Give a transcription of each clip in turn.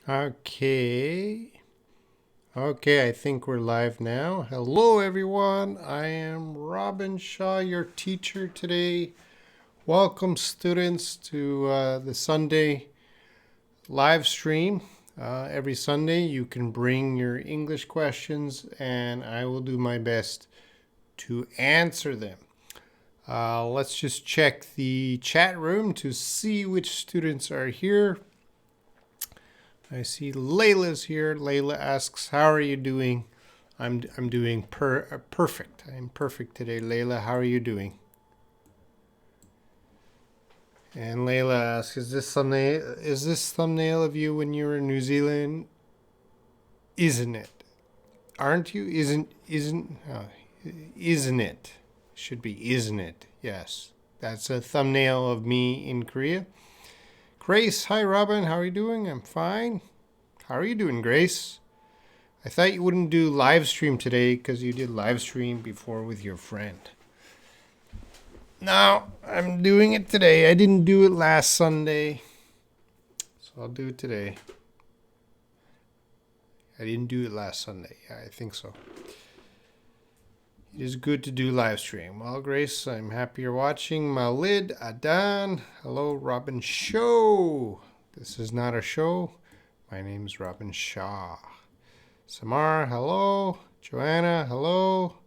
Okay. Okay, I think we're live now. Hello, everyone. I am Robin Shaw, your teacher today. Welcome, students, to the Sunday live stream. Every Sunday, you can bring your English questions, and I will do my best to answer them. Let's just check the chat room to see which students are here. I see Layla's here. Layla asks, "How are you doing?" I'm doing perfect. I'm perfect today, Layla. How are you doing? And Layla asks, Is this thumbnail of you when you were in New Zealand? Isn't it? Aren't you? Isn't it? Should be isn't it? Yes. That's a thumbnail of me in Korea. Grace, hi Robin. How are you doing? I'm fine. How are you doing, Grace? I thought you wouldn't do live stream today because you did live stream before with your friend. No, I'm doing it today. I didn't do it last Sunday, so I'll do it today. I didn't do it last Sunday. Yeah, I think so. It is good to do live stream. Well, Grace, I'm happy you're watching. Malid, Adan, hello, Robin Show. This is not a show. My name's Robin Shaw. Samar, hello. Joanna, hello.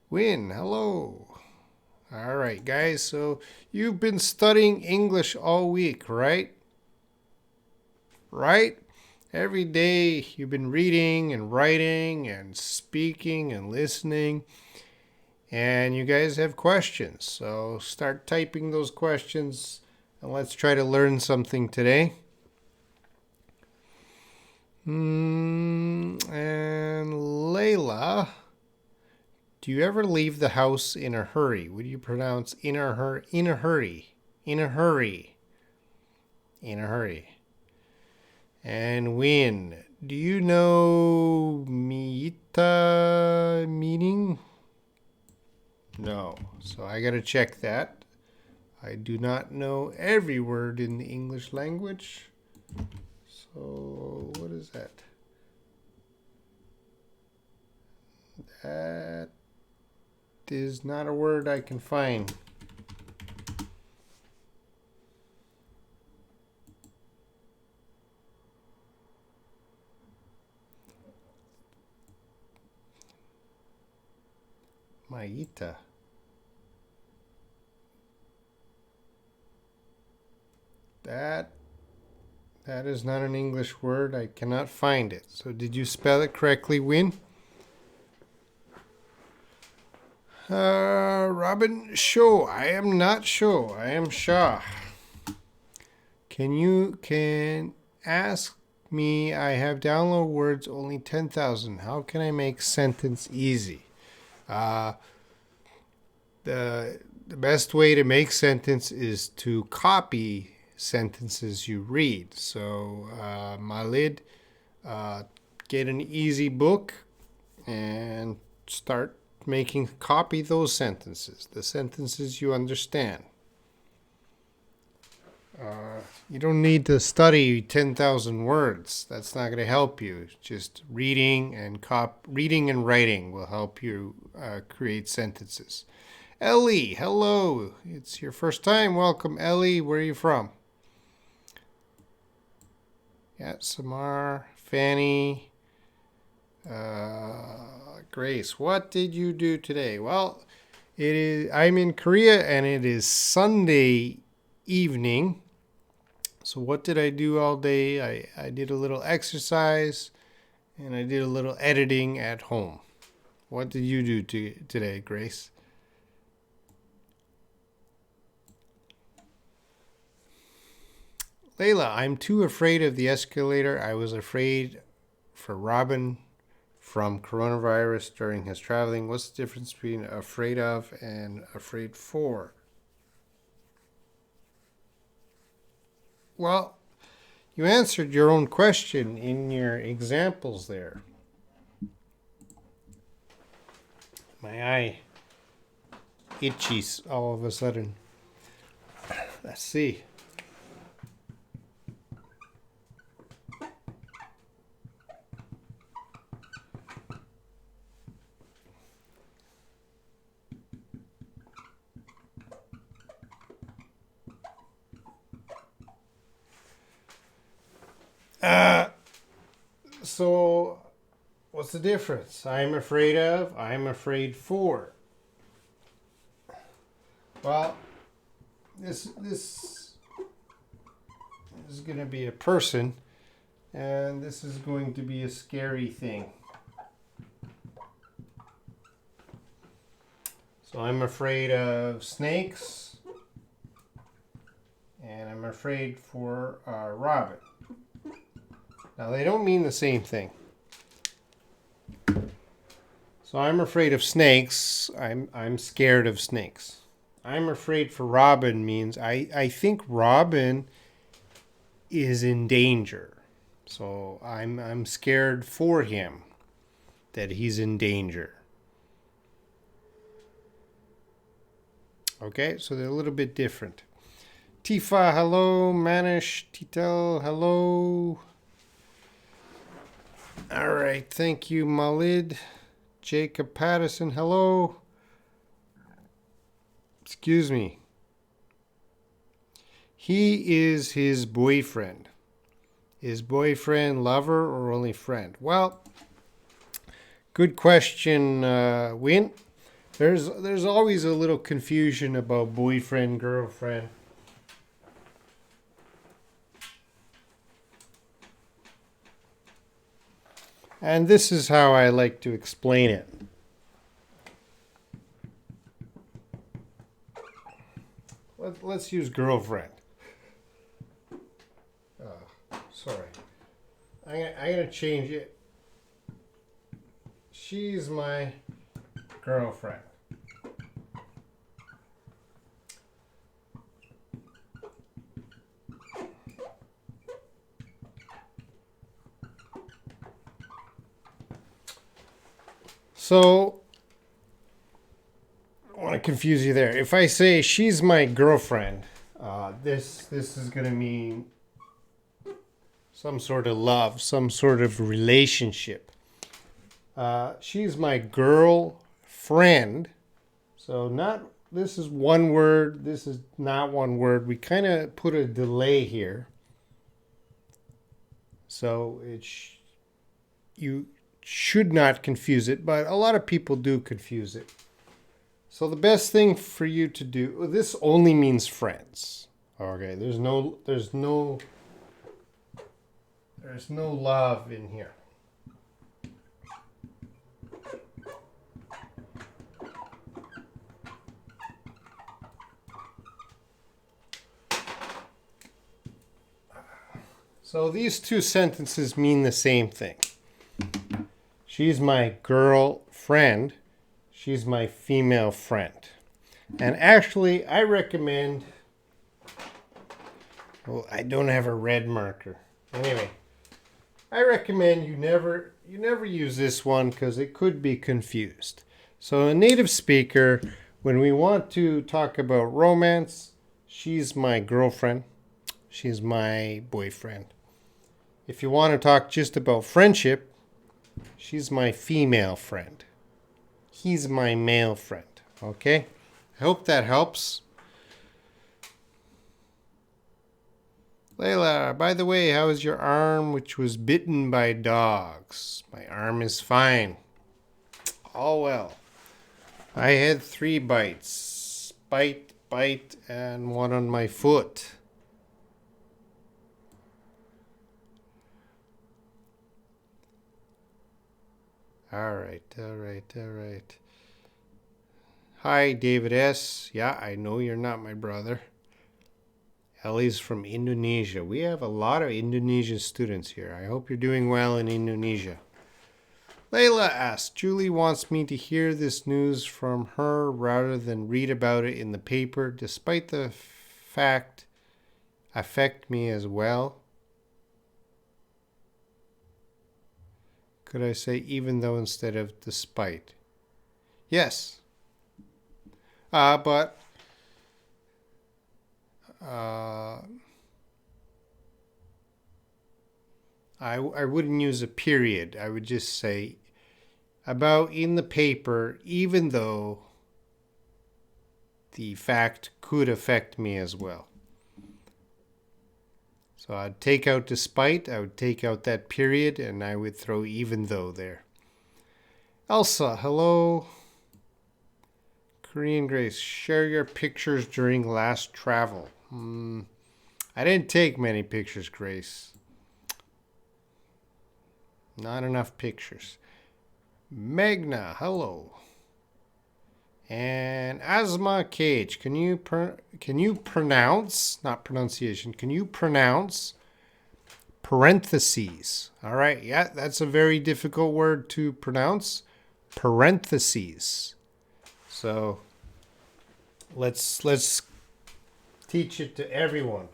Win, hello. All right, guys. So you've been studying English all week, right? Right? Every day you've been reading and writing and speaking and listening. And you guys have questions. So start typing those questions and let's try to learn something today. And Layla, do you ever leave the house in a hurry? Would you pronounce in a hurry? In a hurry. In a hurry. In a hurry. And Win, do you know Mita meaning? No. So I got to check that. I do not know every word in the English language. So what is that? That is not a word I can find. Maita. That is not an English word. I cannot find it. So did you spell it correctly, Win? Robin Show. I am not Show. I am Shah. Can ask me? I have download words only 10,000. How can I make sentence easy? The best way to make sentence is to copy sentences you read. So, Malid, get an easy book and start copy those sentences, the sentences you understand. You don't need to study 10,000 words. That's not going to help you. Just reading and writing will help you create sentences. Ellie, hello. It's your first time. Welcome, Ellie. Where are you from? Yeah, Samar, Fanny, Grace. What did you do today? Well, I'm in Korea and it is Sunday evening. So what did I do all day? I did a little exercise and I did a little editing at home. What did you do today, Grace? Layla, I'm too afraid of the escalator. I was afraid for Robin from coronavirus during his traveling. What's the difference between afraid of and afraid for? Well, you answered your own question in your examples there. My eye itches all of a sudden. Let's see. So what's the difference? I'm afraid of, I'm afraid for. Well, this is going to be a person, and this is going to be a scary thing. So I'm afraid of snakes, and I'm afraid for Robin. Now they don't mean the same thing. So I'm afraid of snakes. I'm scared of snakes. I'm afraid for Robin means I think Robin is in danger. So I'm scared for him that he's in danger. Okay, so they're a little bit different. Tifa, hello. Manish, Titel, hello. All right, thank you, Malid. Jacob Patterson, hello. Excuse me. He is his boyfriend. Is boyfriend lover or only friend? Well, good question, Win. There's always a little confusion about boyfriend, girlfriend. And this is how I like to explain it. Let's use girlfriend. Sorry. I'm going to change it. She's my girlfriend. So, I want to confuse you there. If I say she's my girlfriend, this is going to mean some sort of love, some sort of relationship. She's my girlfriend. So this is one word. This is not one word. We kind of put a delay here. So you should not confuse it, but a lot of people do confuse it. So the best thing for you to do, this only means friends. Okay, there's no love in here. So these two sentences mean the same thing. She's my girlfriend. She's my female friend. And actually, I recommend... Well, I don't have a red marker. Anyway, I recommend you never use this one because it could be confused. So a native speaker, when we want to talk about romance, she's my girlfriend. She's my boyfriend. If you want to talk just about friendship, she's my female friend. He's my male friend. Okay? I hope that helps. Layla, by the way, how is your arm which was bitten by dogs? My arm is fine. All well. I had 3 bites. Bite, and one on my foot. All right. Hi, David S. Yeah, I know you're not my brother. Ellie's from Indonesia. We have a lot of Indonesian students here. I hope you're doing well in Indonesia. Layla asks, Julie wants me to hear this news from her rather than read about it in the paper, despite the fact affect me as well. Could I say even though instead of despite? Yes. But I wouldn't use a period. I would just say about in the paper, even though the fact could affect me as well. So I'd take out despite, I would take out that period, and I would throw even though there. Elsa, hello. Korean Grace, share your pictures during last travel. I didn't take many pictures, Grace. Not enough pictures. Magna, hello. And Asma Cage, can you pronounce, not pronunciation, can you pronounce parentheses? All right, yeah, that's a very difficult word to pronounce. Parentheses. So let's teach it to everyone.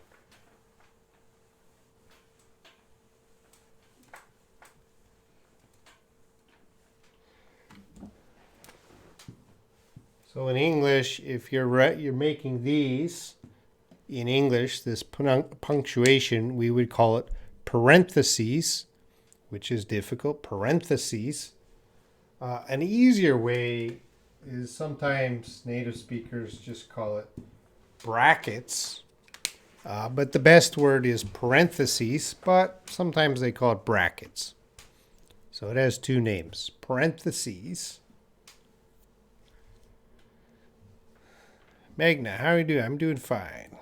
So in English, if you're making these in English, this punctuation, we would call it parentheses, which is difficult. Parentheses. An easier way is sometimes native speakers just call it brackets. But the best word is parentheses, but sometimes they call it brackets. So it has two names, parentheses. Magna, how are you doing? I'm doing fine.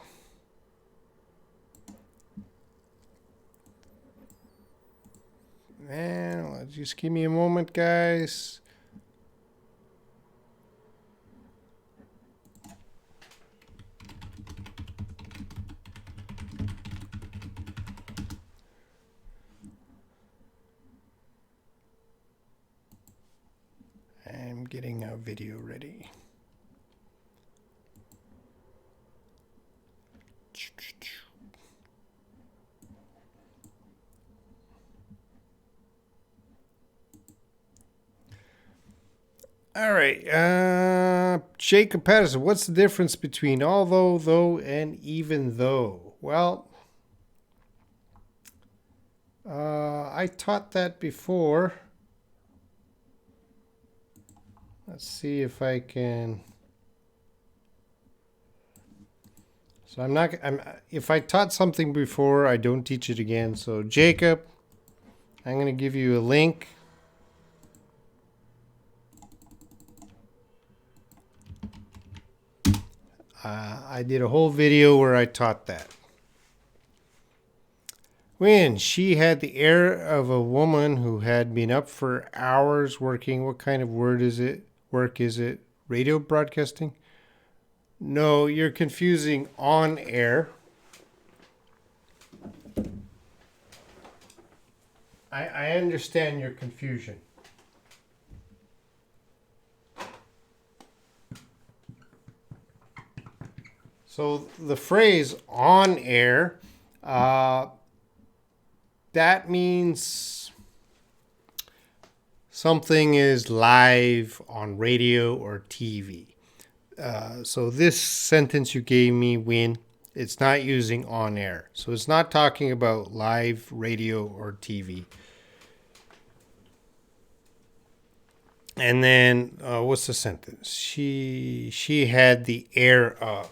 And just give me a moment, guys. I'm getting a video ready. All right, Jacob Patterson, what's the difference between although, though, and even though? Well, I taught that before. Let's see if I can. So if I taught something before, I don't teach it again. So Jacob, I'm going to give you a link. I did a whole video where I taught that. When she had the air of a woman who had been up for hours working. What kind of work is it? Radio broadcasting? No, you're confusing on air. I understand your confusion. So the phrase on air, that means something is live on radio or TV. So this sentence you gave me, Win, it's not using on air. So it's not talking about live radio or TV. And then what's the sentence? She had the air of.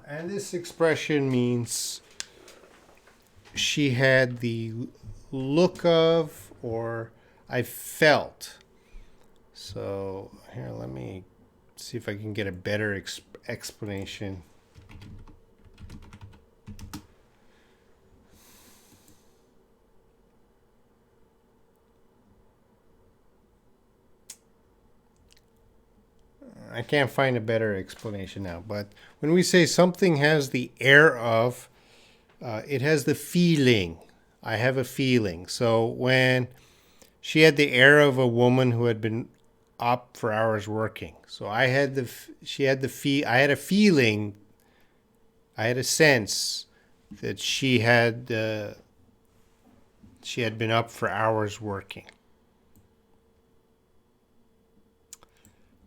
And this expression means she had the look of, or I felt. So here, let me see if I can get a better explanation. I can't find a better explanation now, but when we say something has the air of, it has the feeling. I have a feeling. So when she had the air of a woman who had been up for hours working. So I had I had a feeling, I had a sense that she had been up for hours working.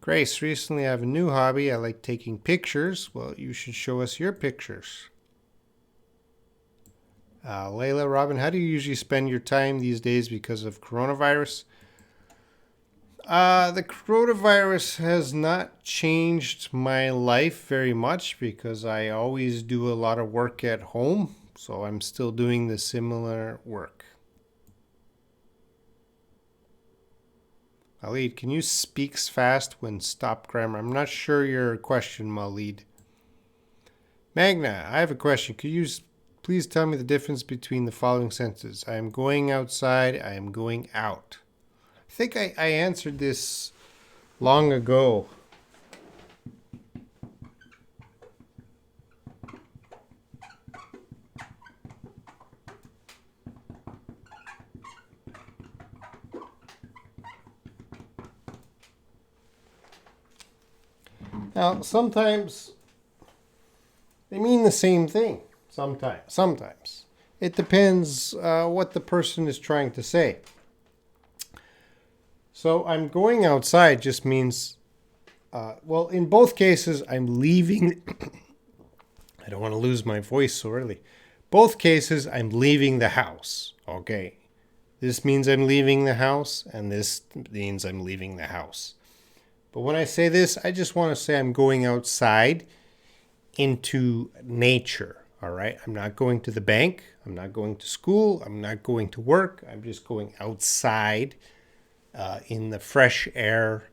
Grace, recently I have a new hobby. I like taking pictures. Well, you should show us your pictures. Layla, Robin, how do you usually spend your time these days because of coronavirus? The coronavirus has not changed my life very much because I always do a lot of work at home. So I'm still doing the similar work. Malid, can you speak fast when stop grammar? I'm not sure your question, Malid. Magna, I have a question. Could you please tell me the difference between the following sentences? I am going outside. I am going out. I think I answered this long ago. Now, sometimes they mean the same thing. Sometimes. It depends what the person is trying to say. So I'm going outside just means, well, in both cases, I'm leaving. I don't want to lose my voice so early. Both cases, I'm leaving the house. Okay. This means I'm leaving the house, and this means I'm leaving the house. But when I say this, I just want to say I'm going outside into nature. All right. I'm not going to the bank. I'm not going to school. I'm not going to work. I'm just going outside in the fresh air,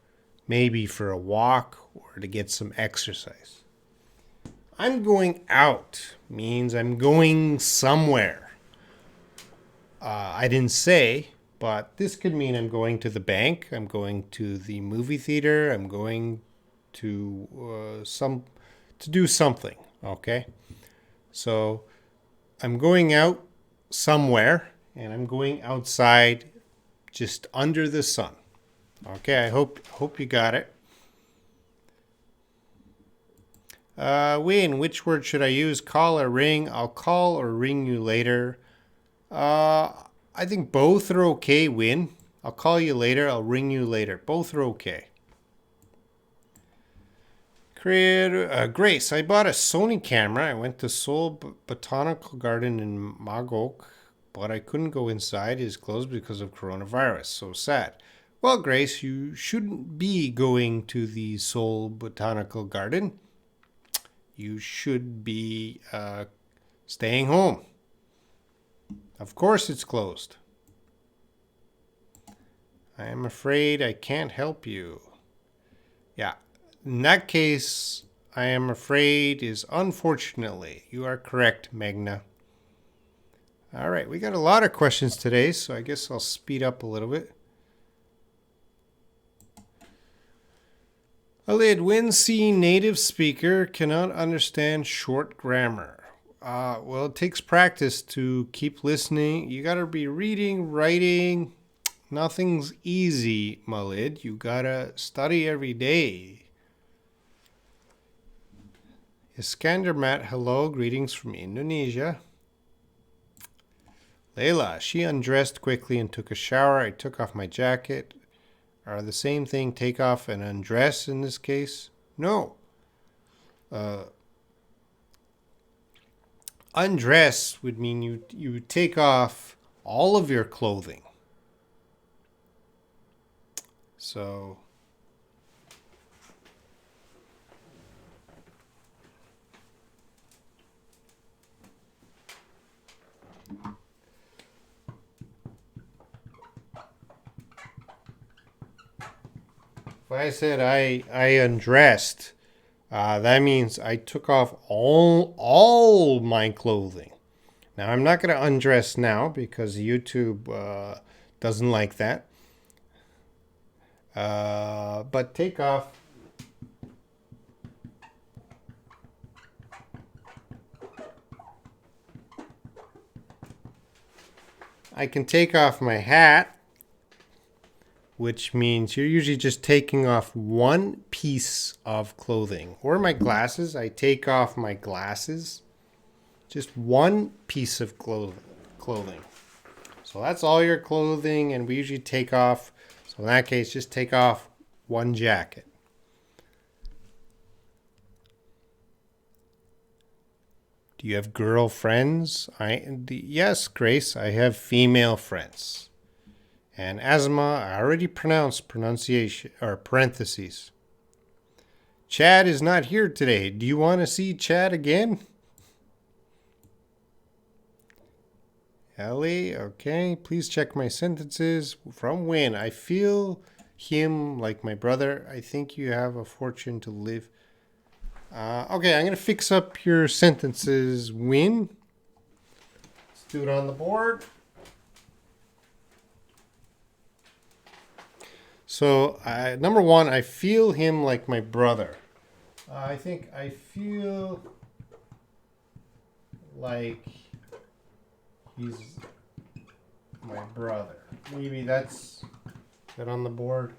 maybe for a walk or to get some exercise. I'm going out means I'm going somewhere. I didn't say, but this could mean I'm going to the bank. I'm going to the movie theater. I'm going to to do something. Okay, so I'm going out somewhere, and I'm going outside, just under the sun. Okay, I hope you got it. Wayne, which word should I use? Call or ring? I'll call or ring you later. I think both are okay, Win. I'll call you later. I'll ring you later. Both are okay. Grace, I bought a Sony camera. I went to Seoul Botanical Garden in Magok, but I couldn't go inside. It is closed because of coronavirus. So sad. Well, Grace, you shouldn't be going to the Seoul Botanical Garden. You should be staying home. Of course it's closed. I am afraid I can't help you. Yeah, in that case, I am afraid is unfortunately. You are correct, Magna. All right, we got a lot of questions today, so I guess I'll speed up a little bit. Alid, when C native speaker cannot understand short grammar. Well, it takes practice to keep listening. You got to be reading, writing. Nothing's easy, Malid. You got to study every day. Iskander Matt, hello. Greetings from Indonesia. Layla, she undressed quickly and took a shower. I took off my jacket. Are the same thing take off and undress in this case? No. Undress would mean you take off all of your clothing. So if I said I undressed, that means I took off all my clothing. Now I'm not going to undress now because YouTube doesn't like that. But take off. I can take off my hat, which means you're usually just taking off one piece of clothing. Or my glasses. I take off my glasses. Just one piece of clothing. So that's all your clothing, and we usually take off. So in that case, just take off one jacket. Do you have girlfriends? Yes, Grace, I have female friends. And asthma, I already pronounced pronunciation or parentheses. Chad is not here today. Do you want to see Chad again? Ellie, okay. Please check my sentences. From when? I feel him like my brother. I think you have a fortune to live. Okay, I'm going to fix up your sentences. When? Let's do it on the board. So, number one, I feel him like my brother. I think I feel like he's my brother. Maybe that's that on the board.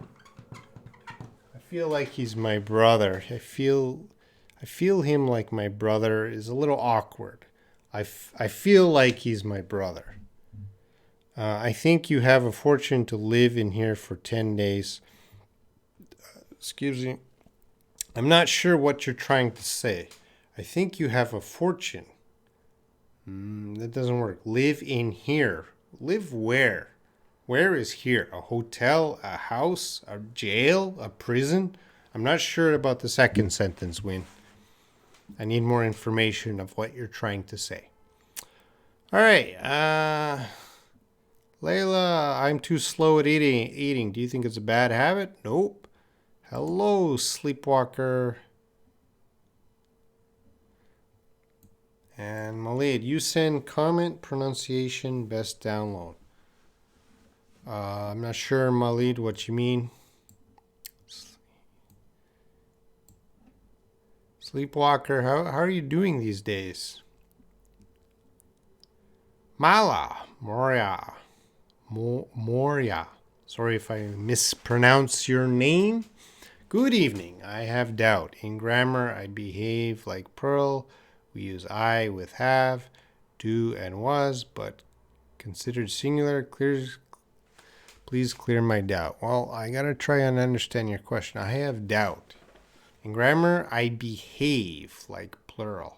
I feel like he's my brother. I feel him like my brother is a little awkward. I feel like he's my brother. I think you have a fortune to live in here for 10 days. Excuse me. I'm not sure what you're trying to say. I think you have a fortune. That doesn't work. Live in here. Live where? Where is here? A hotel? A house? A jail? A prison? I'm not sure about the second sentence, Win. I need more information of what you're trying to say. All right. Layla, I'm too slow at eating. Do you think it's a bad habit? Nope. Hello, sleepwalker. And Malid, you send comment, pronunciation, best download. I'm not sure, Malid, what you mean. Sleepwalker, how are you doing these days? Mala, Moria. Sorry if I mispronounce your name. Good evening. I have doubt. In grammar, I behave like Pearl. We use I with have, do, and was, but considered singular. Please clear my doubt. Well, I gotta try and understand your question. I have doubt. In grammar, I behave like plural.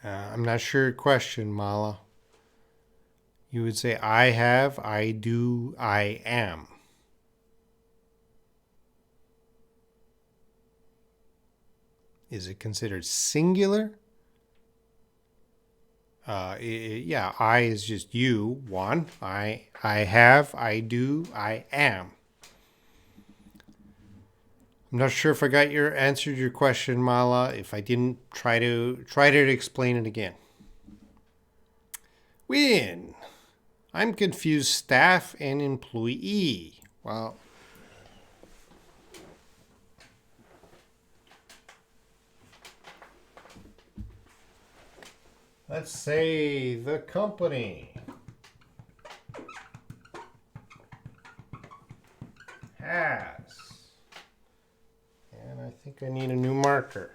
I'm not sure your question, Mala. You would say I have, I do, I am. Is it considered singular? Yeah, I is just you, one. I have, I do, I am. I'm not sure if I got answered your question, Mala. If I didn't, try to explain it again. Win. I'm confused. Staff and employee. Well, let's say the company has. And I think I need a new marker.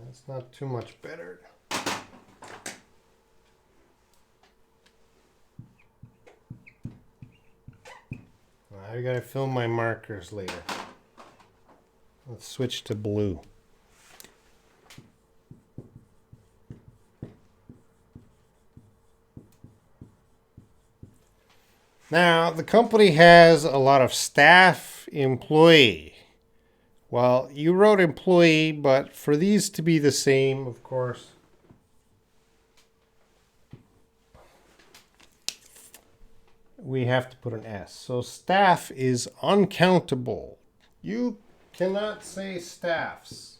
That's not too much better. I gotta fill my markers later. Let's switch to blue. Now, the company has a lot of staff, employee. Well, you wrote employee, but for these to be the same, of course, we have to put an S. So staff is uncountable. You cannot say staffs.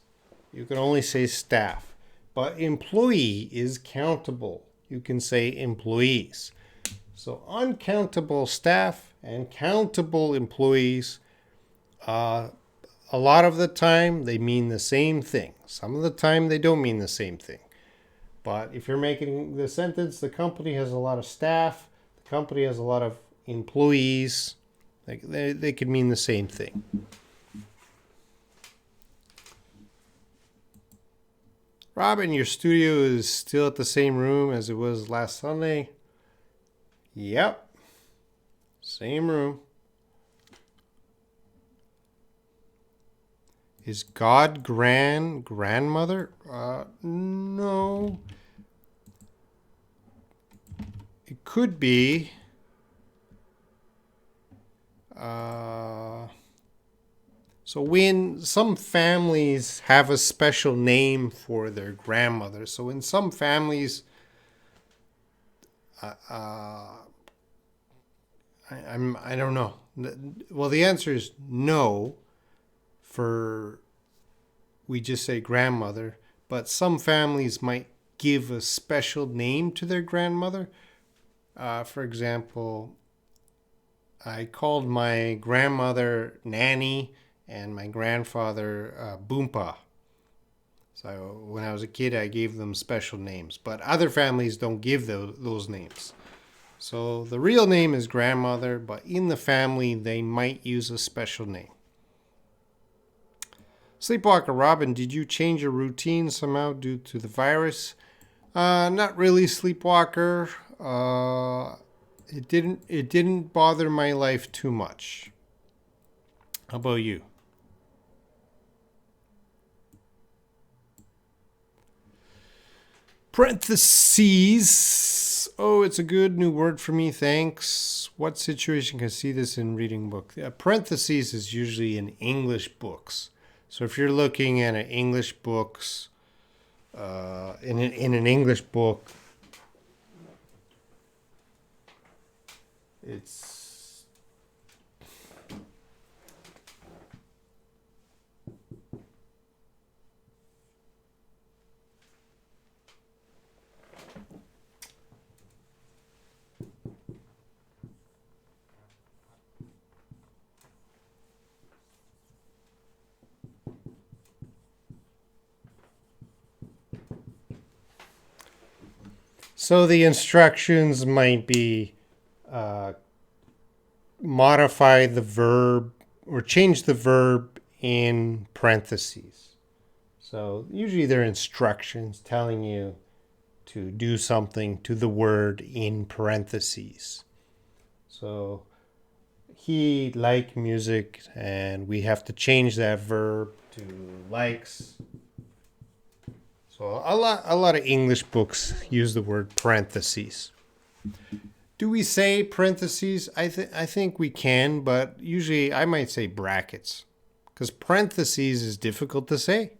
You can only say staff. But employee is countable. You can say employees. So uncountable staff and countable employees, a lot of the time they mean the same thing. Some of the time they don't mean the same thing. But if you're making the sentence, the company has a lot of staff, the company has a lot of employees, they could mean the same thing. Robin, your studio is still at the same room as it was last Sunday. Yep. Same room. Is God grandmother? No. It could be. So when some families have a special name for their grandmother, so in some families, I don't know. Well, the answer is no. For we just say grandmother, but some families might give a special name to their grandmother. For example, I called my grandmother Nanny and my grandfather Boompa. So when I was a kid, I gave them special names, but other families don't give those names. So the real name is grandmother, but in the family, they might use a special name. Sleepwalker Robin, did you change your routine somehow due to the virus? Not really, Sleepwalker. It didn't bother my life too much. How about you? Parentheses. Oh, it's a good new word for me. Thanks. What situation can I see this in reading book? Parentheses is usually in English books. So if you're looking at an English books, in an English book, it's so the instructions might be modify the verb or change the verb in parentheses. So usually they're instructions telling you to do something to the word in parentheses. So he liked music, and we have to change that verb to likes. So a lot of English books use the word parentheses. Do we say parentheses? I think we can, but usually I might say brackets because parentheses is difficult to say.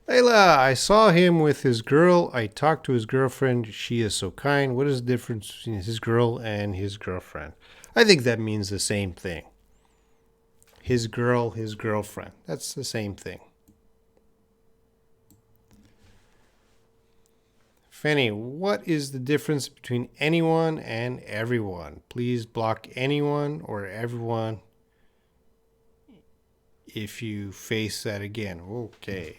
Layla, I saw him with his girl. I talked to his girlfriend. She is so kind. What is the difference between his girl and his girlfriend? I think that means the same thing. His girl, his girlfriend. That's the same thing. Fanny, what is the difference between anyone and everyone? Please block anyone or everyone if you face that again. Okay.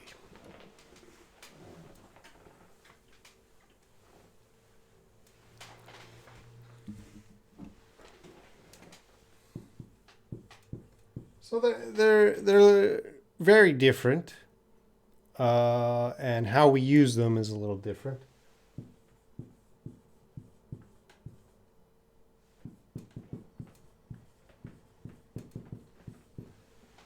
So they're very different, and how we use them is a little different.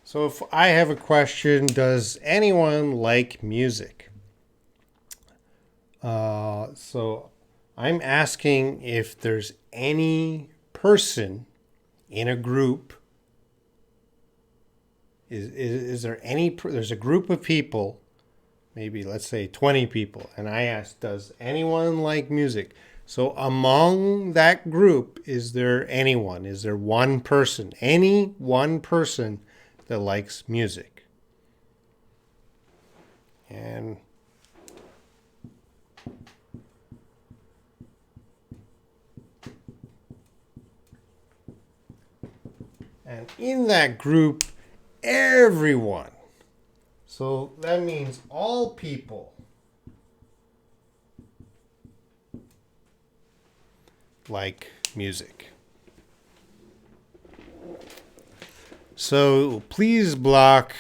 So if I have a question, does anyone like music? So I'm asking if there's any person in a group. Is there any? There's a group of people, maybe let's say 20 people, and I ask, does anyone like music? So among that group, is there anyone? Is there one person? Any one person that likes music? And in that group, everyone. So that means all people like music. So please block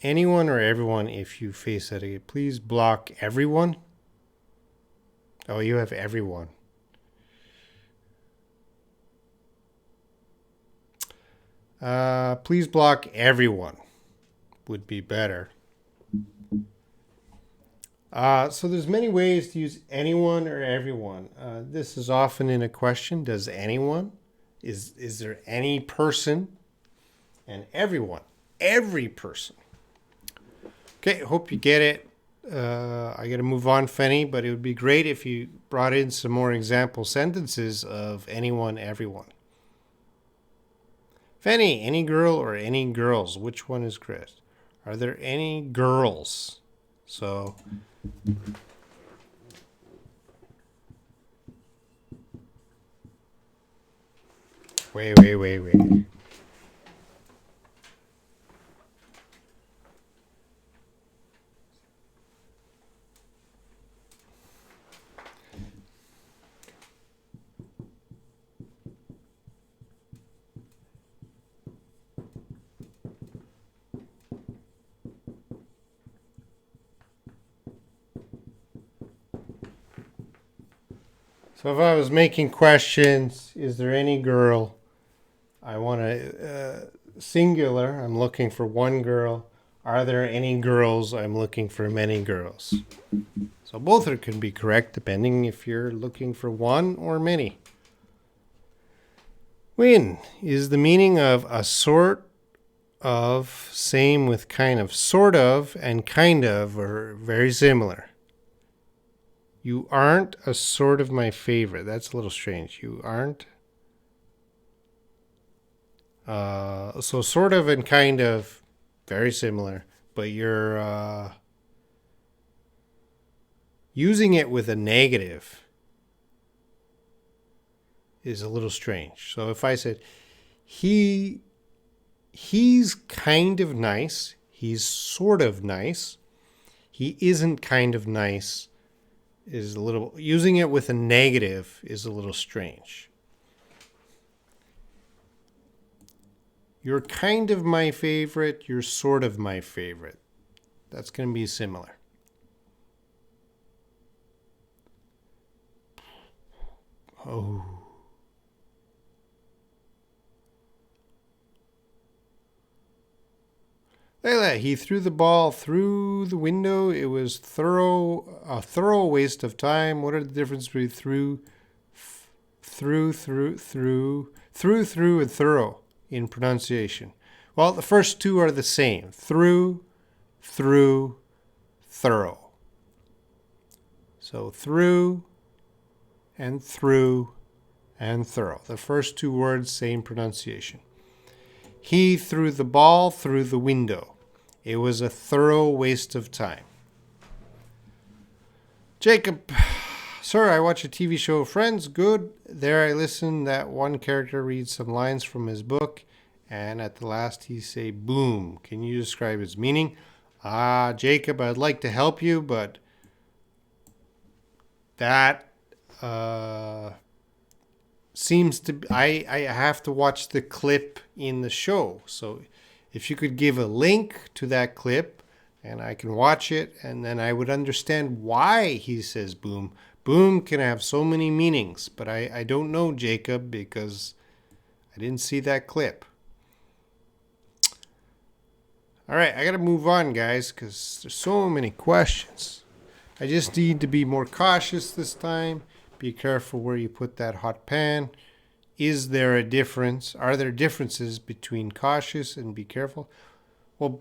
anyone or everyone if you face that again. Please block everyone. Oh, you have everyone. Please block everyone would be better. So there's many ways to use anyone or everyone. This is often in a question. Does anyone? Is there any person? And everyone. Every person. Okay, hope you get it. I got to move on, Fenny, but it would be great if you brought in some more example sentences of anyone, everyone. Fenny, any girl or any girls? Which one is correct? Are there any girls? So wait. So if I was making questions, is there any girl? I want to singular. I'm looking for one girl. Are there any girls? I'm looking for many girls. So both are can be correct depending if you're looking for one or many. When is the meaning of a sort of, same with kind of, sort of, and kind of are very similar. You aren't a sort of my favorite. That's a little strange. You aren't. So sort of and kind of, very similar, but you're using it with a negative is a little strange. So if I said he's kind of nice, he's sort of nice, he isn't kind of nice is a little, using it with a negative is a little strange. You're kind of my favorite, you're sort of my favorite. That's going to be similar. Oh. Layla, he threw the ball through the window. It was a thorough waste of time. What are the differences between through, and thorough in pronunciation? Well, the first two are the same. Through, thorough. So through and through and thorough. The first two words, same pronunciation. He threw the ball through the window. It was a thorough waste of time. Jacob, sir, I watch a TV show, Friends. Good. There I listen that one character reads some lines from his book, and at the last he say, boom. Can you describe his meaning? Jacob, I'd like to help you, but that seems to I have to watch the clip in the show. So if you could give a link to that clip and I can watch it, and then I would understand why he says boom. Boom can have so many meanings, but I don't know, Jacob, because I didn't see that clip. All right, I got to move on, guys, because there's so many questions. I just need to be more cautious this time. Be careful where you put that hot pan. Is there a difference? Are there differences between cautious and be careful? Well,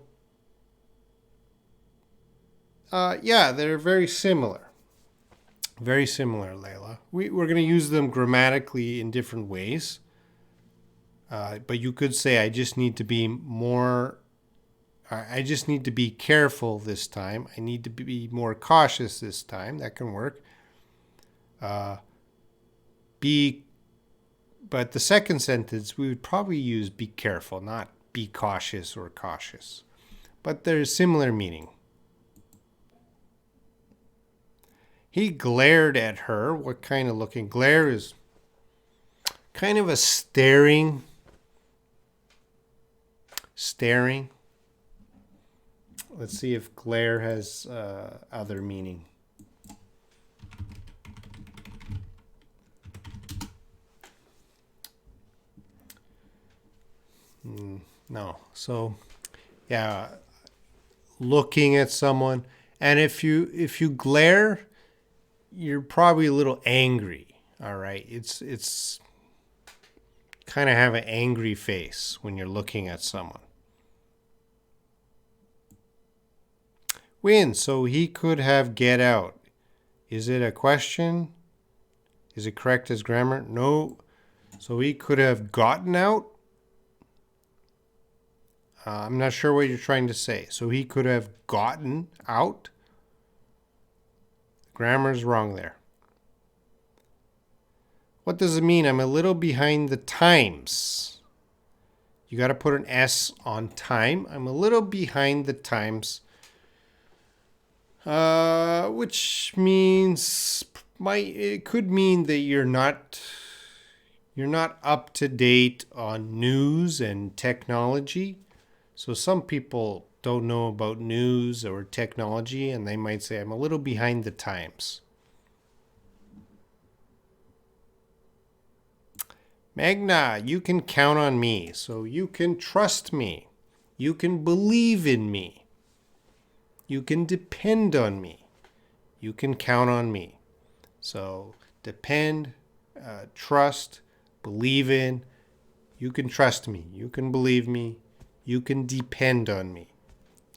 yeah, they're very similar. Very similar, Layla. We're going to use them grammatically in different ways. But you could say, I just need to be careful this time. I need to be more cautious this time. That can work. But the second sentence, we would probably use be careful, not be cautious or cautious. But there's similar meaning. He glared at her. What kind of looking? Glare is kind of a staring staring. Let's see if glare has other meaning. No. So, yeah, looking at someone, and if you glare, you're probably a little angry. All right, it's kind of have an angry face when you're looking at someone. Win. So he could have get out. Is it a question? Is it correct as grammar? No. So he could have gotten out. I'm not sure what you're trying to say. So he could have gotten out. Grammar's wrong there. What does it mean? I'm a little behind the times. You got to put an S on time. I'm a little behind the times. Which means it could mean that you're not up to date on news and technology. So some people don't know about news or technology, and they might say, I'm a little behind the times. Magna, you can count on me. So you can trust me. You can believe in me. You can depend on me. You can count on me. So depend, trust, believe in. You can trust me. You can believe me. You can depend on me.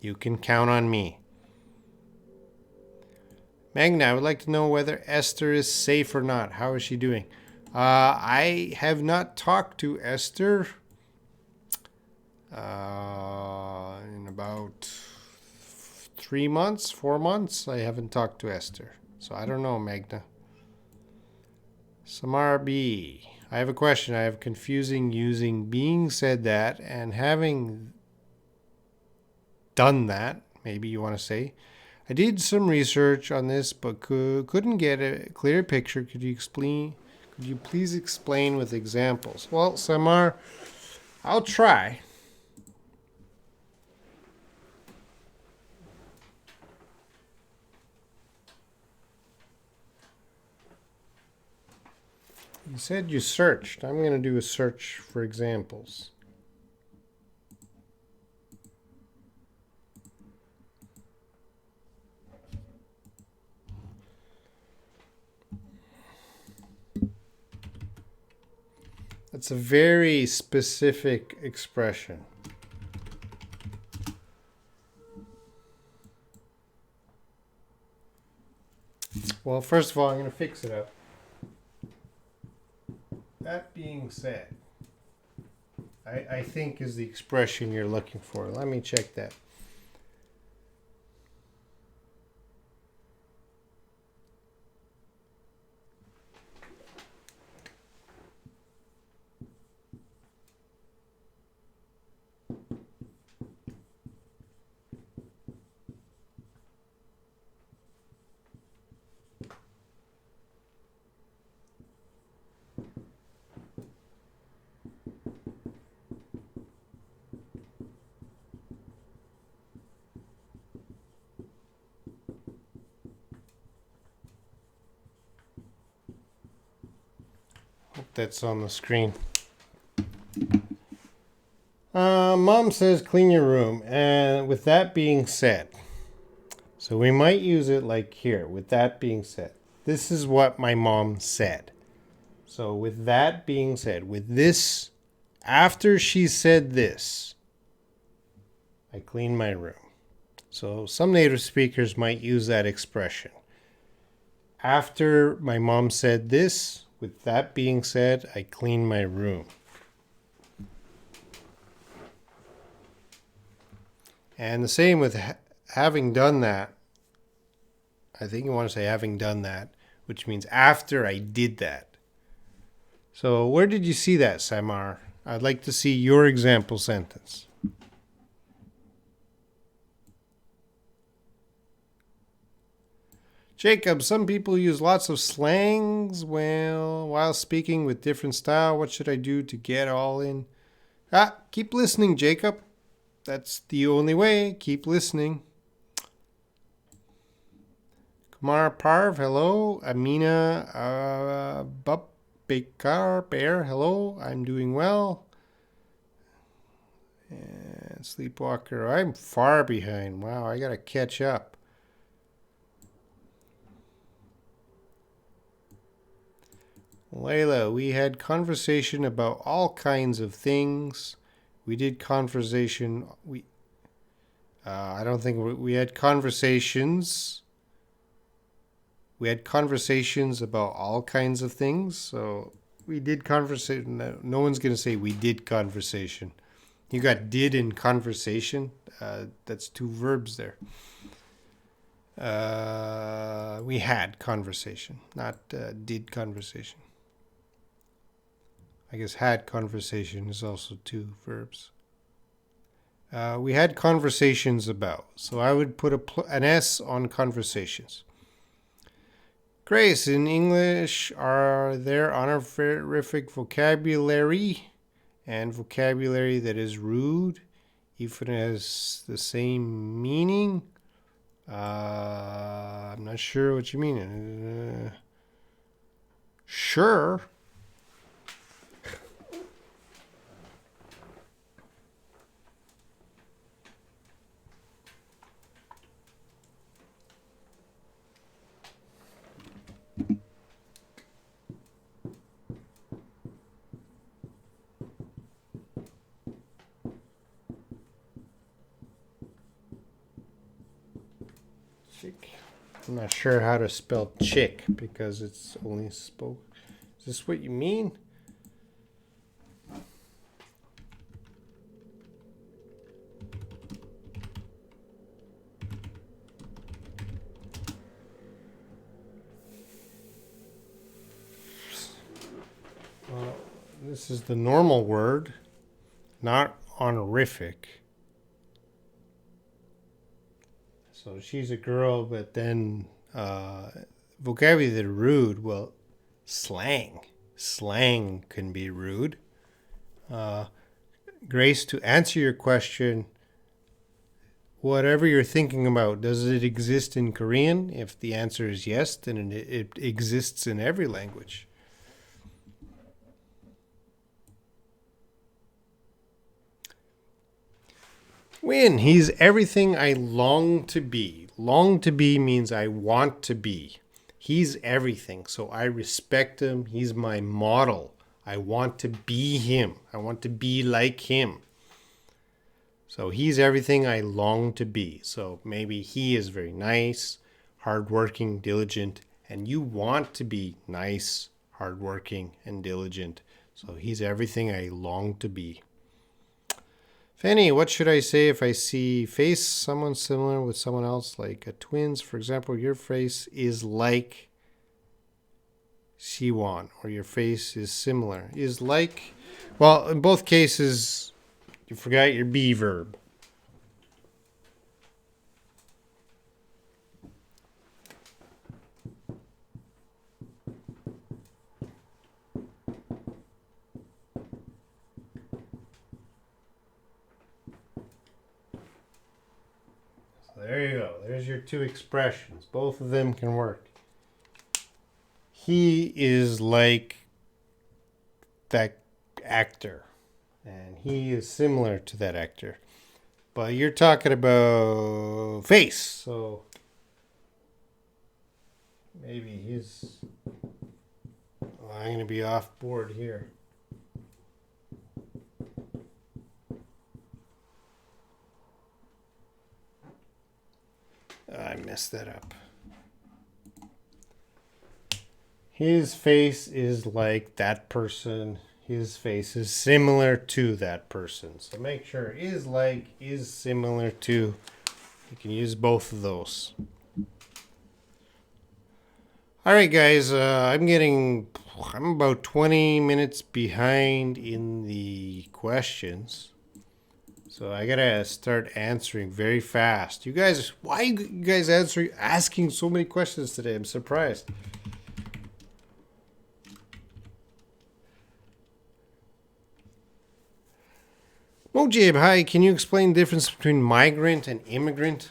You can count on me. Magna, I would like to know whether Esther is safe or not. How is she doing? I have not talked to Esther in about 3 months, 4 months. I haven't talked to Esther. So I don't know, Magna. Samara B. I have a question. I have confusing using being said that and having done that. Maybe you want to say. I did some research on this, but couldn't get a clear picture. Could you explain? Could you please explain with examples? Well, Samar, I'll try. You said you searched. I'm going to do a search for examples. That's a very specific expression. Well, first of all, I'm going to fix it up. That being said, I think is the expression you're looking for. Let me check that. Hope that's on the screen. Mom says clean your room. And with that being said, so we might use it like here. With that being said, this is what my mom said. So with that being said, with this, after she said this, I clean my room. So some native speakers might use that expression. After my mom said this, with that being said, I clean my room. And the same with having done that. I think you want to say having done that, which means after I did that. So where did you see that, Samar? I'd like to see your example sentence. Jacob, some people use lots of slangs while speaking with different style. What should I do to get all in? Keep listening, Jacob. That's the only way. Keep listening. Kumar Parv, hello. Amina Bekar Bear, hello. I'm doing well. And Sleepwalker, I'm far behind. Wow, I gotta catch up. Layla, we had conversation about all kinds of things. We did conversation. I don't think we had conversations. We had conversations about all kinds of things. So we did conversation. No one's gonna say we did conversation. You got did in conversation. That's two verbs there. We had conversation, not did conversation. I guess had conversation is also two verbs. We had conversations about. So I would put an S on conversations. Grace, in English, are there honorific vocabulary and vocabulary that is rude, even has the same meaning? I'm not sure what you mean. Sure. Chick. I'm not sure how to spell chick because it's only spoke. Is this what you mean? Well, this is the normal word, not honorific. So she's a girl, but then vocabulary that are rude. Well, slang. Slang can be rude. Grace, to answer your question, whatever you're thinking about, does it exist in Korean? If the answer is yes, then it exists in every language. Win, he's everything I long to be. Long to be means I want to be. He's everything, so I respect him. He's my model. I want to be him. I want to be like him. So he's everything I long to be. So maybe he is very nice, hardworking, diligent, and you want to be nice, hardworking, and diligent. So he's everything I long to be. Fanny, what should I say if I see face someone similar with someone else, like a twins? For example, your face is like Siwon, or your face is similar. Is like, well, in both cases, you forgot your be verb. There you go. There's your two expressions. Both of them can work. He is like that actor, and he is similar to that actor. But you're talking about face, so maybe he's... Oh, I'm going to be off board here. I messed that up. His face is like that person. His face is similar to that person. So make sure is like, is similar to. You can use both of those. All right, guys. I'm about 20 minutes behind in the questions. So I gotta start answering very fast. You guys, why are you guys asking so many questions today? I'm surprised. Mojib, hi. Can you explain the difference between migrant and immigrant?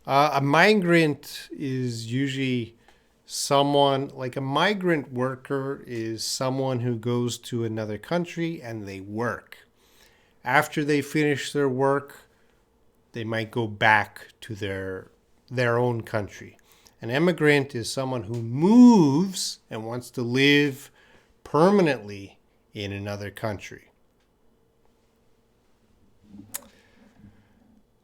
A migrant is usually someone, like a migrant worker is someone who goes to another country and they work. After they finish their work, they might go back to their own country. An immigrant is someone who moves and wants to live permanently in another country.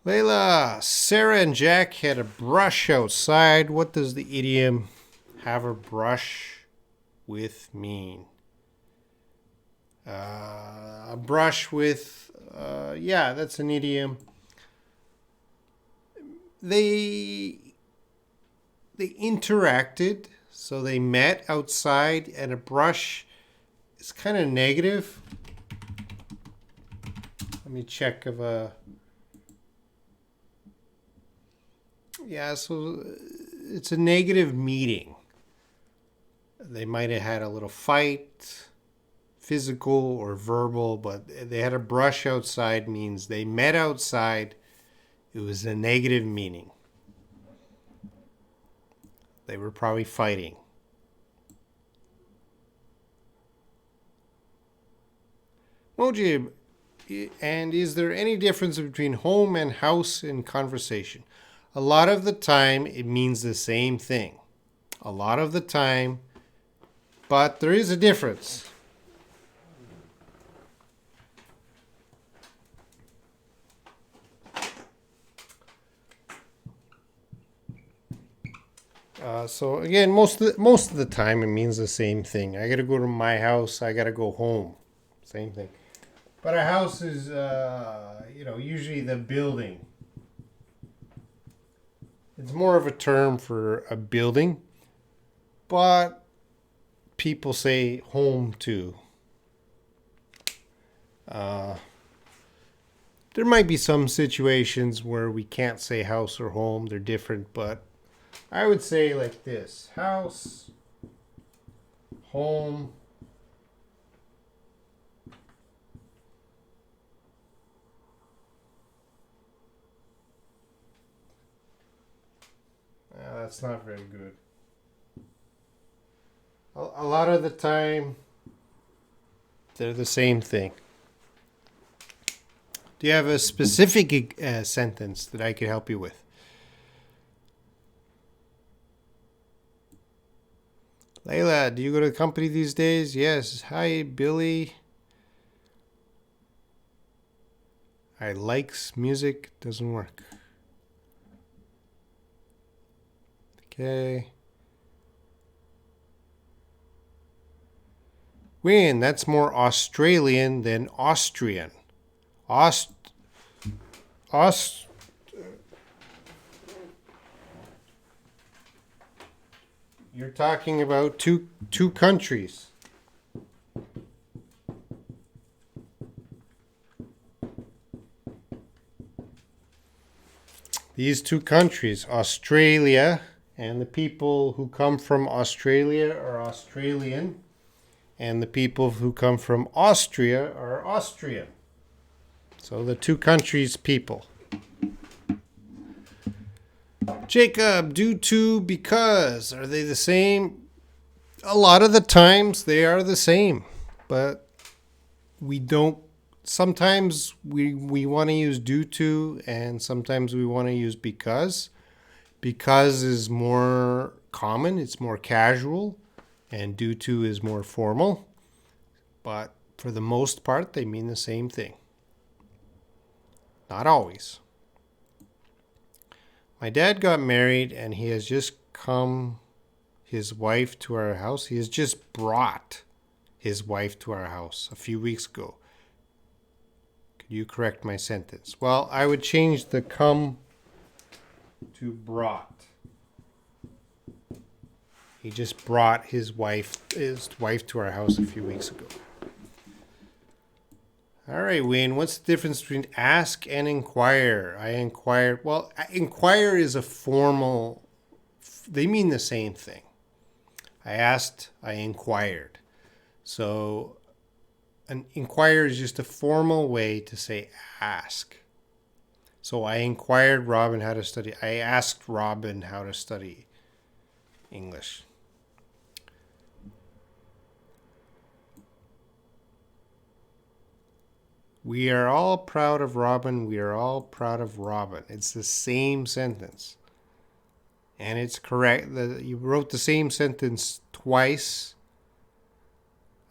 Layla, Sarah and Jack had a brush outside. What does the idiom have a brush with mean? A brush with, yeah, that's an idiom. They interacted, so they met outside, and a brush is kind of negative. Let me check if yeah, so it's a negative meeting. They might have had a little fight, physical or verbal, but they had a brush outside means they met outside. It was a negative meaning. They were probably fighting. Mojib, and is there any difference between home and house in conversation? A lot of the time, it means the same thing. A lot of the time, but there is a difference. So again, most of the time, it means the same thing. I got to go to my house. I got to go home. Same thing. But a house is, usually the building. It's more of a term for a building, but people say home too. There might be some situations where we can't say house or home. They're different, but I would say like this: house, home. That's not very good. A lot of the time, they're the same thing. Do you have a specific sentence that I could help you with? Layla, do you go to the company these days? Yes. Hi, Billy. I likes music. Doesn't work. Okay. Win, that's more Australian than Austrian. You're talking about two countries. These two countries, Australia, and the people who come from Australia are Australian, and the people who come from Austria are Austrian. So the two countries' people. Jacob, due to, because, are they the same? A lot of the times they are the same, but we don't. Sometimes we want to use due to, and sometimes we want to use because. Because is more common, it's more casual, and due to is more formal. But for the most part, they mean the same thing. Not always. My dad got married and he has just come his wife to our house. He has just brought his wife to our house a few weeks ago. Could you correct my sentence? Well, I would change the come to brought. He just brought his wife to our house a few weeks ago. All right, Wayne, what's the difference between ask and inquire? I inquired. Well, inquire is a formal, they mean the same thing. I asked, I inquired. So an inquire is just a formal way to say ask. So I inquired Robin how to study. I asked Robin how to study English. We are all proud of Robin. We are all proud of Robin. It's the same sentence. And it's correct. You wrote the same sentence twice.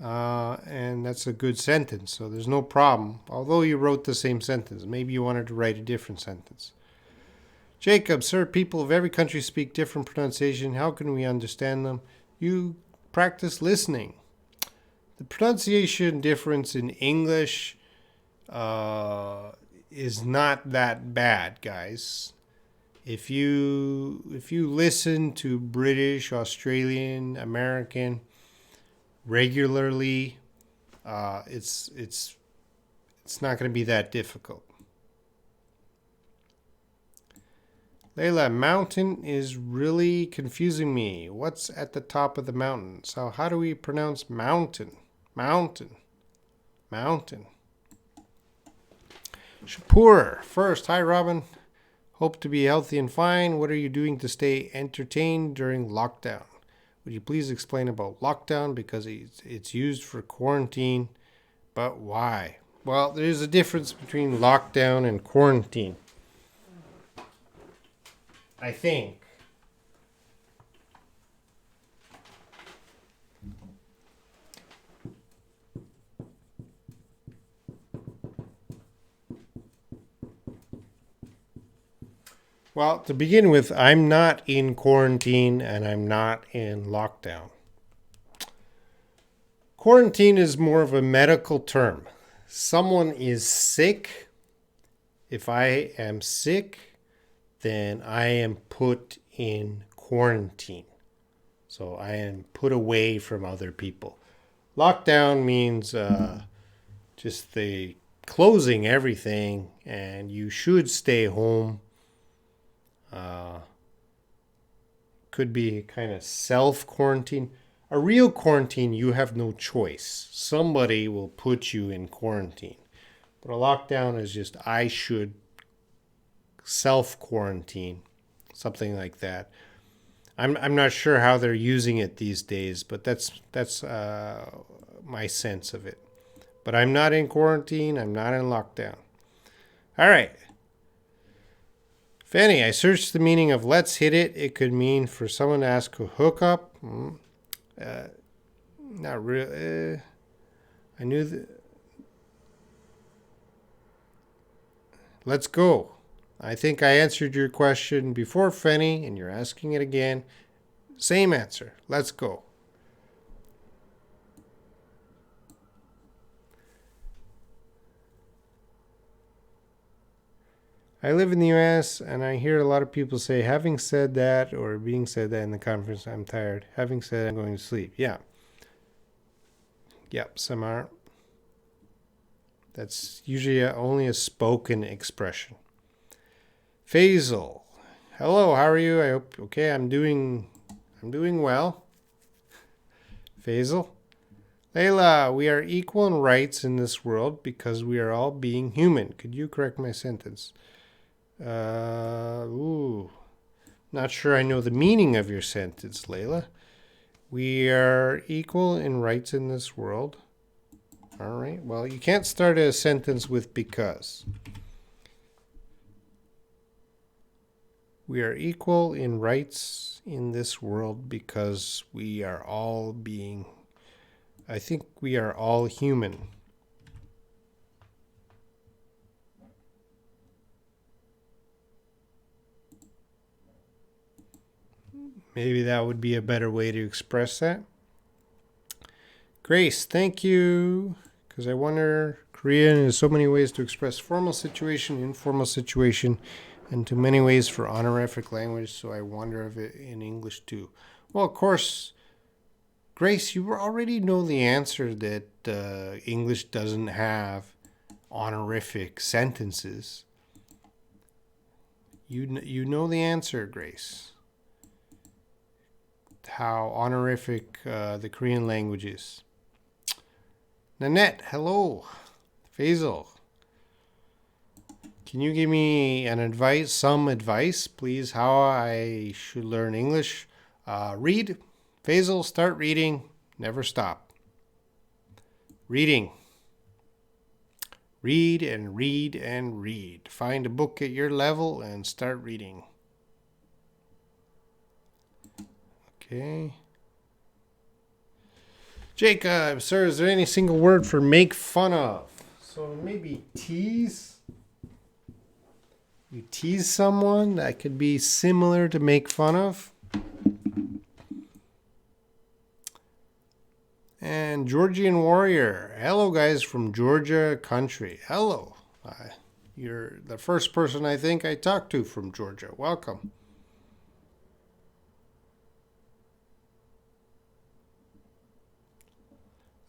And that's a good sentence. So there's no problem. Although you wrote the same sentence. Maybe you wanted to write a different sentence. Jacob, sir, people of every country speak different pronunciation. How can we understand them? You practice listening. The pronunciation difference in English is not that bad, guys. If you listen to British, Australian, American regularly, it's not going to be that difficult. Layla, mountain is really confusing me. What's at the top of the mountain? So how do we pronounce mountain? Mountain. Mountain. Shapur, first, hi Robin. Hope to be healthy and fine. What are you doing to stay entertained during lockdown? Would you please explain about lockdown? Because it's used for quarantine, but why? Well, there's a difference between lockdown and quarantine, I think. Well, to begin with, I'm not in quarantine and I'm not in lockdown. Quarantine is more of a medical term. Someone is sick. If I am sick, then I am put in quarantine. So I am put away from other people. Lockdown means just the closing everything and you should stay home. Could be kind of self-quarantine. A real quarantine, you have no choice. Somebody will put you in quarantine. But a lockdown is just I should self-quarantine, something like that. I'm not sure how they're using it these days, but that's my sense of it. But I'm not in quarantine. I'm not in lockdown. All right. Fanny, I searched the meaning of let's hit it. It could mean for someone to ask a hookup. Not really. I knew that. Let's go. I think I answered your question before, Fanny, and you're asking it again. Same answer. Let's go. I live in the US and I hear a lot of people say, having said that, or being said that in the conference, I'm tired. Having said I'm going to sleep. Yeah. Yep, some are. That's usually only a spoken expression. Faisal. Hello, how are you? I hope okay, I'm doing well. Faisal. Layla, we are equal in rights in this world because we are all being human. Could you correct my sentence? Not sure I know the meaning of your sentence, Layla. We are equal in rights in this world. All right. Well, you can't start a sentence with because. We are equal in rights in this world because we are all being. I think we are all human. Maybe that would be a better way to express that. Grace, thank you. Because I wonder, Korean is so many ways to express formal situation, informal situation, and too many ways for honorific language. So I wonder if it in English too. Well, of course, Grace, you already know the answer that English doesn't have honorific sentences. You know the answer, Grace. How honorific the Korean language is. Nanette, hello. Faisal, can you give me some advice, please, how I should learn English? Read. Faisal, start reading. Never stop. Reading. Read and read and read. Find a book at your level and start reading. Okay. Jacob, sir, is there any single word for make fun of? So maybe tease. You tease someone, that could be similar to make fun of. And Georgian Warrior. Hello, guys from Georgia country. Hello. You're the first person I think I talked to from Georgia. Welcome.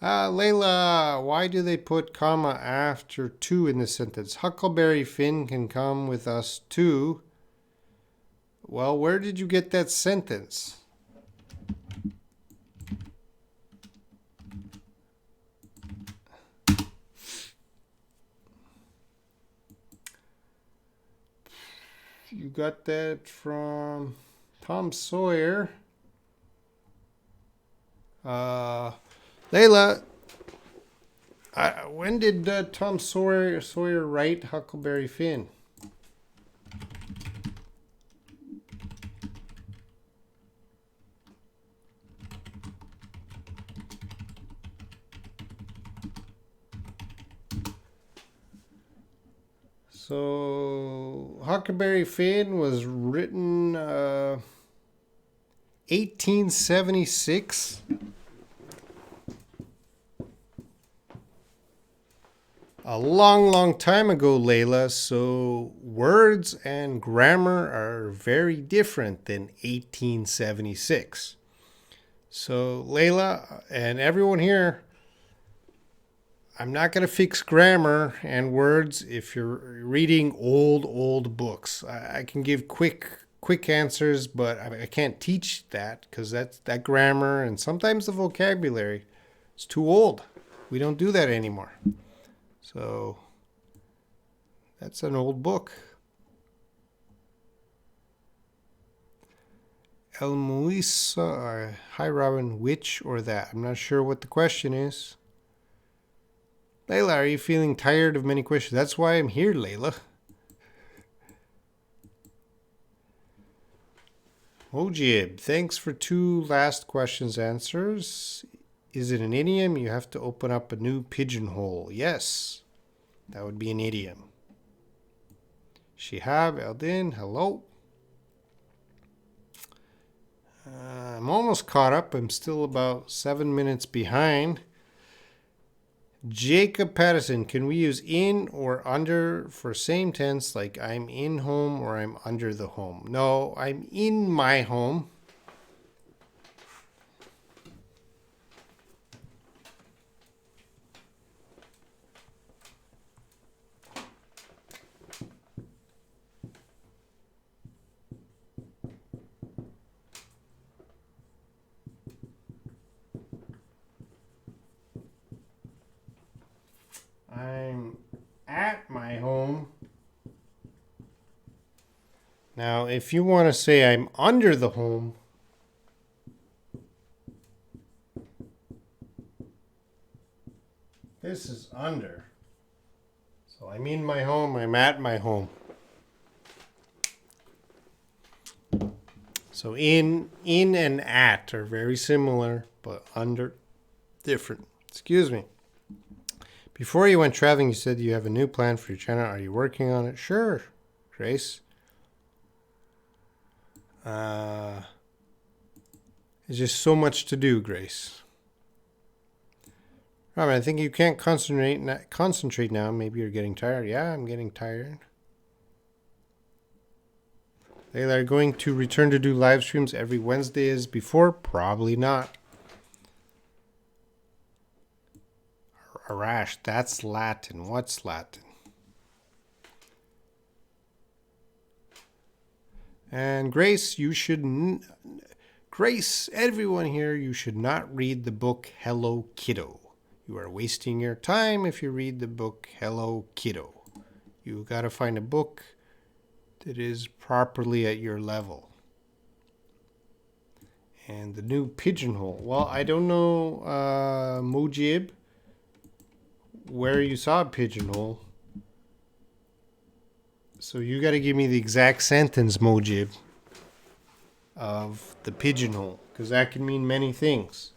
Layla, why do they put comma after to in this sentence? Huckleberry Finn can come with us too. Well, where did you get that sentence? You got that from Tom Sawyer. Layla, when did Tom Sawyer write Huckleberry Finn? So Huckleberry Finn was written 1876. A long time ago, Layla, so words and grammar are very different than 1876. So, Layla and everyone here, I'm not going to fix grammar and words if you're reading old books. I can give quick answers, but I can't teach that because that grammar and sometimes the vocabulary is too old. We don't do that anymore. So that's an old book. El Muisa, hi Robin, which or that? I'm not sure what the question is. Layla, are you feeling tired of many questions? That's why I'm here, Layla. Mojib, thanks for 2 last questions answers. Is it an idiom? You have to open up a new pigeonhole. Yes, that would be an idiom. Shihab, Eldin, hello. I'm almost caught up. I'm still about 7 minutes behind. Jacob Patterson, can we use in or under for same tense, like I'm in home or I'm under the home? No, I'm in my home. I'm at my home. Now, if you want to say I'm under the home, this is under. So I'm in my home, I'm at my home. So in and at are very similar, but under different. Excuse me. Before you went traveling, you said you have a new plan for your channel. Are you working on it? Sure, Grace. There's just so much to do, Grace. Robin, I think you can't concentrate now. Maybe you're getting tired. Yeah, I'm getting tired. They are going to return to do live streams every Wednesday as before? Probably not. Arash, that's Latin. What's Latin? And Grace, Grace, everyone here, you should not read the book Hello Kiddo. You are wasting your time if you read the book Hello Kiddo. You got to find a book that is properly at your level. And the new pigeonhole. Well, I don't know, Mojib, where you saw a pigeonhole. So you got to give me the exact sentence, Mojib, of the pigeonhole, because that can mean many things.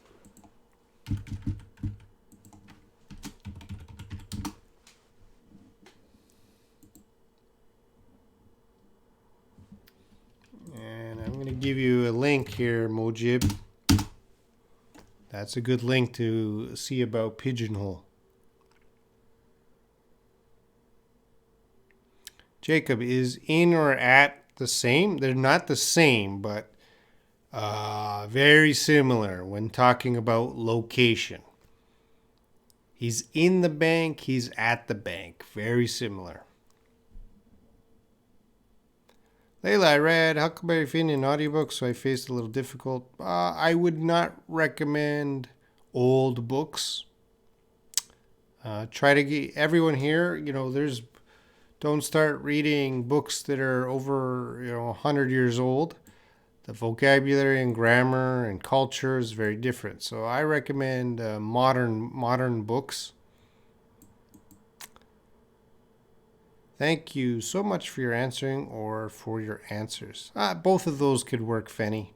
And I'm going to give you a link here, Mojib. That's a good link to see about pigeonhole. Jacob, is in or at the same? They're not the same, but very similar when talking about location. He's in the bank, he's at the bank. Very similar. Layla, I read Huckleberry Finn in audiobook, so I faced a little difficult. I would not recommend old books. Try to get everyone here, don't start reading books that are over, 100 years old. The vocabulary and grammar and culture is very different. So I recommend modern books. Thank you so much for your answering or for your answers. Both of those could work, Fenny.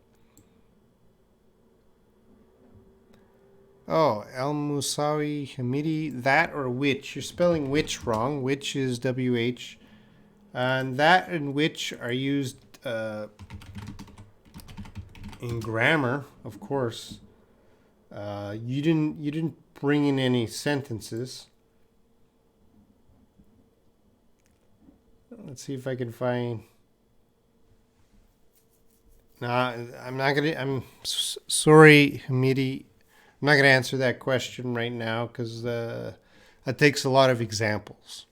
Oh, El Musawi Hamidi, that or which? You're spelling which wrong. Which is WH. And that and which are used in grammar, of course. You didn't bring in any sentences. Let's see if I can find. Nah, I'm not gonna. Sorry, Hamidi. I'm not gonna answer that question right now because that takes a lot of examples.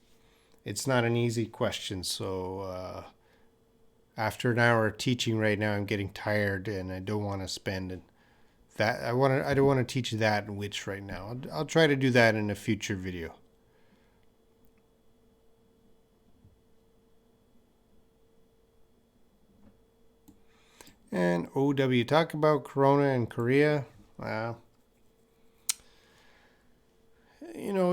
It's not an easy question, so after an hour of teaching right now, I'm getting tired and I don't want to spend that. I don't want to teach that and which right now. I'll try to do that in a future video. And OW, talk about Corona in Korea.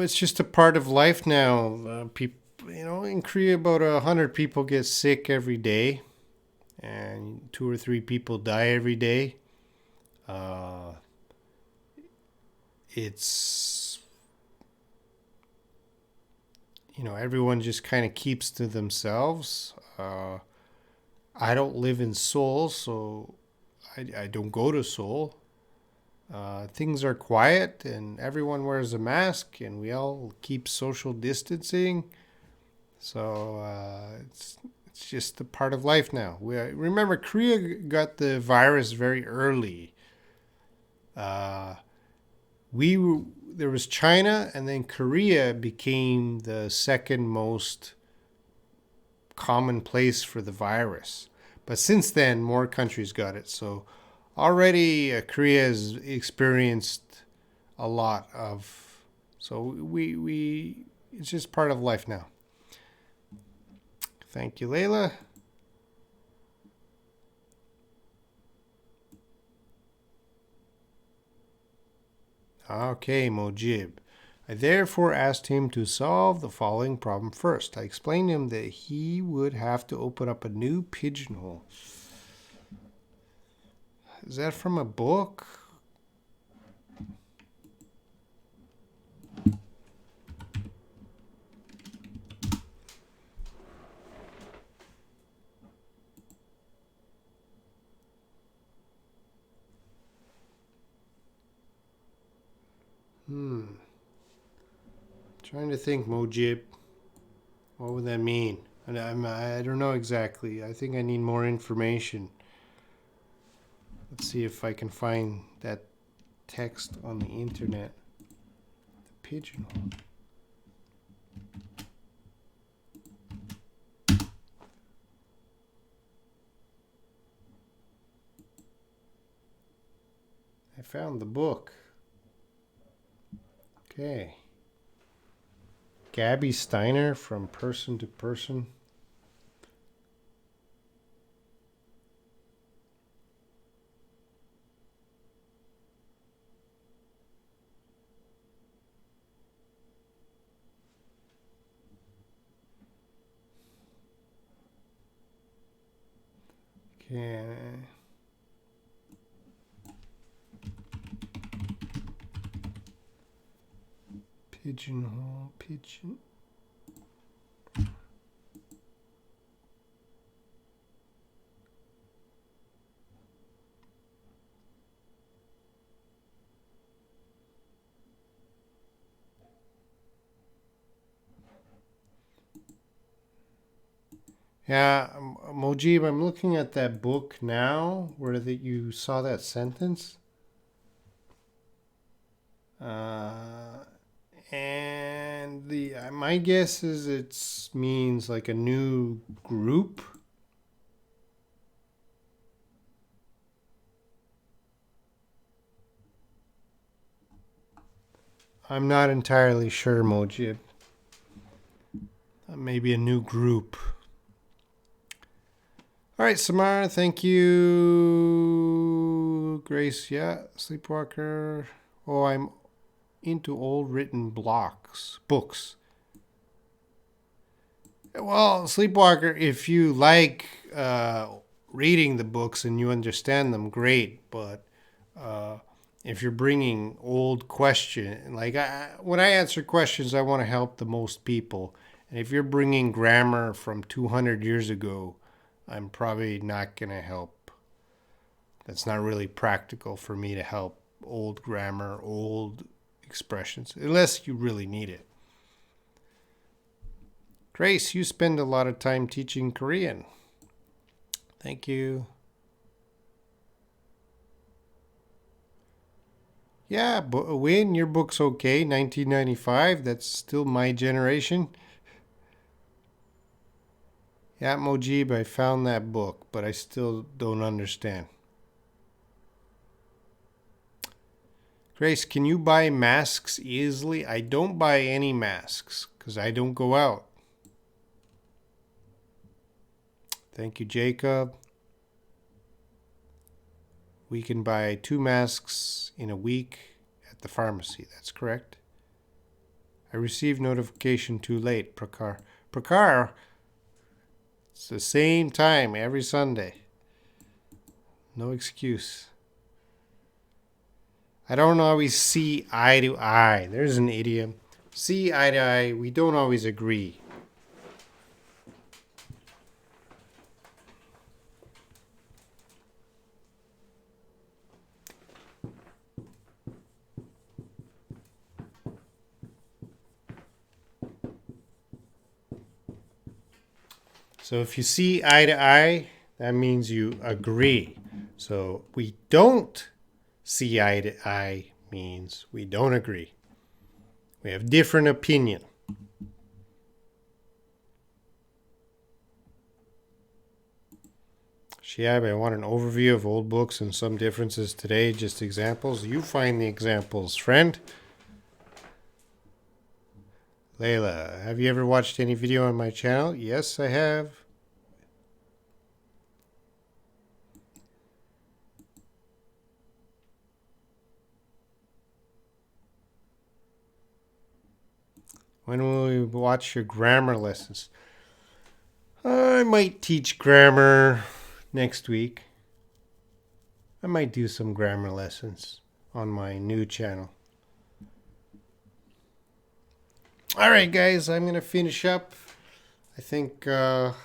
It's just a part of life now. People, in Korea, about 100 people get sick every day, and 2 or 3 people die every day. It's everyone just kind of keeps to themselves. I don't live in Seoul, so I don't go to Seoul. Things are quiet and everyone wears a mask and we all keep social distancing. So it's just a part of life now. Remember, Korea got the virus very early. There was China, and then Korea became the second most common place for the virus. But since then, more countries got it. So already Korea has experienced a lot of. So we it's just part of life now. Thank you, Layla. Okay, Mojib. I therefore asked him to solve the following problem first. I explained to him that he would have to open up a new pigeonhole. Is that from a book? Trying to think, Mojib. What would that mean? I don't know exactly. I think I need more information. Let's see if I can find that text on the internet. The pigeonhole. I found the book. Okay. Gabby Steiner from Person to Person. Okay. Pigeonhole, pigeon. Yeah, Mojib, I'm looking at that book now where you saw that sentence. And my guess is it means like a new group. I'm not entirely sure, Mojib. Maybe a new group. All right, Samara, thank you. Grace, yeah. Sleepwalker. Oh, I'm into old written books. Well, Sleepwalker, if you like reading the books and you understand them, great. But if you're bringing old question, like when I answer questions, I want to help the most people. And if you're bringing grammar from 200 years ago, I'm probably not going to help. That's not really practical for me to help old grammar, old expressions, unless you really need it. Grace, you spend a lot of time teaching Korean. Thank you. Yeah, but Win, your book's okay. 1995, that's still my generation. Yeah, Mojib, I found that book, but I still don't understand. Grace, can you buy masks easily? I don't buy any masks because I don't go out. Thank you, Jacob. We can buy 2 masks in a week at the pharmacy. That's correct. I received notification too late, Prakar. Prakar, it's the same time every Sunday. No excuse. I don't always see eye to eye. There's an idiom. See eye to eye. We don't always agree. So if you see eye to eye, that means you agree. So we don't see eye to eye means we don't agree. We have different opinion. Shiab, I want an overview of old books and some differences today. Just examples. You find the examples, friend. Layla, have you ever watched any video on my channel? Yes, I have. When will we watch your grammar lessons? I might teach grammar next week. I might do some grammar lessons on my new channel. All right, guys, I'm going to finish up. I think I'm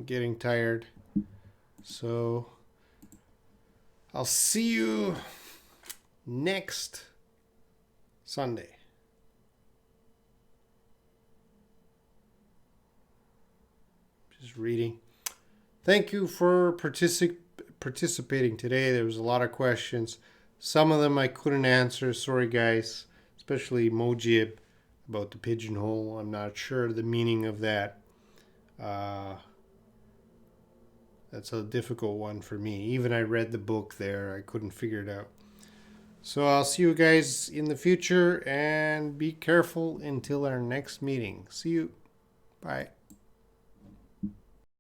getting tired. So I'll see you next Sunday. Just reading. Thank you for participating today. There was a lot of questions. Some of them I couldn't answer. Sorry, guys. Especially Mojib about the pigeonhole. I'm not sure the meaning of that. That's a difficult one for me. Even I read the book there. I couldn't figure it out. So I'll see you guys in the future and be careful until our next meeting. See you. Bye.